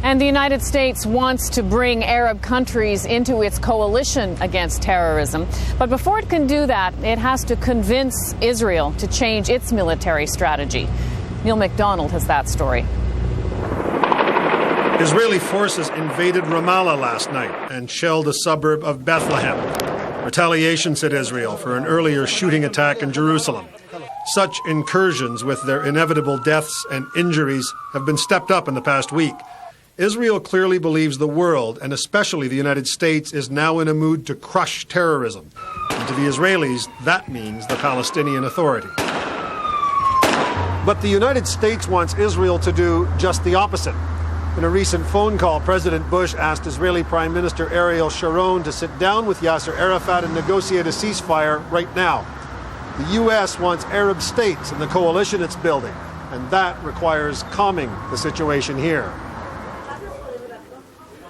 And the United States wants to bring Arab countries into its coalition against terrorism. But before it can do that, it has to convince Israel to change its military strategy. Neil MacDonald has that story. Israeli forces invaded Ramallah last night and shelled a suburb of Bethlehem. Retaliation, said Israel, for an earlier shooting attack in Jerusalem. Such incursions, with their inevitable deaths and injuries, have been stepped up in the past week. Israel clearly believes the world, and especially the United States, is now in a mood to crush terrorism. And to the Israelis, that means the Palestinian Authority. But the United States wants Israel to do just the opposite. In a recent phone call, President Bush asked Israeli Prime Minister Ariel Sharon to sit down with Yasser Arafat and negotiate a ceasefire right now. The U.S. wants Arab states in the coalition it's building, and that requires calming the situation here.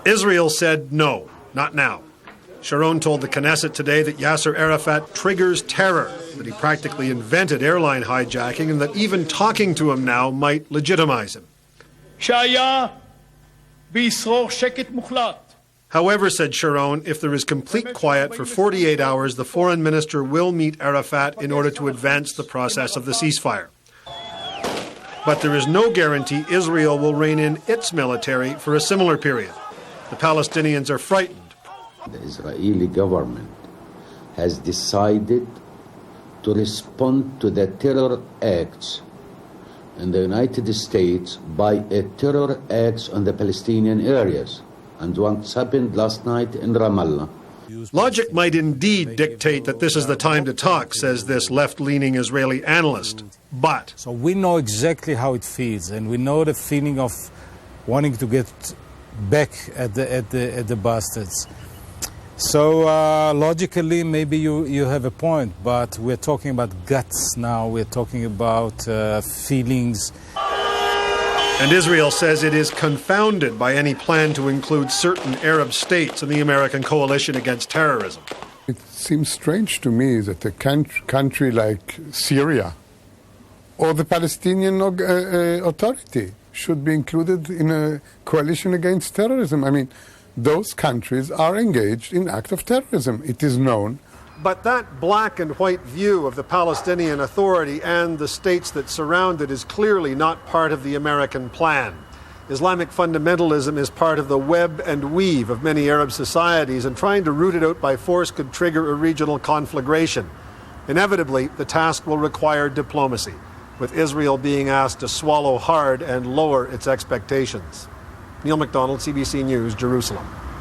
Israel said no, not now. Sharon told the Knesset today that Yasser Arafat triggers terror, that he practically invented airline hijacking, and that even talking to him now might legitimize him. However, said Sharon, if there is complete quiet for 48 hours, the foreign minister will meet Arafat in order to advance the process of the ceasefire. But there is no guarantee Israel will rein in its military for a similar period. The Palestinians are frightened. The Israeli government has decided to respond to the terror acts in the United States by a terror acts on the Palestinian areas, and what happened last night in Ramallah. Logic might indeed dictate that this is the time to talk, says this left-leaning Israeli analyst. But so we know exactly how it feels, and we know the feeling of wanting to get back at the bastards. So logically, maybe you have a point, but we're talking about guts now. We're talking about feelings. And Israel says it is confounded by any plan to include certain Arab states in the American coalition against terrorism. It seems strange to me that a country like Syria or the Palestinian Authority should be included in a coalition against terrorism. I mean, those countries are engaged in acts of terrorism. It is known. But that black and white view of the Palestinian Authority and the states that surround it is clearly not part of the American plan. Islamic fundamentalism is part of the web and weave of many Arab societies, and trying to root it out by force could trigger a regional conflagration. Inevitably, the task will require diplomacy, with Israel being asked to swallow hard and lower its expectations. Neil MacDonald, CBC News, Jerusalem.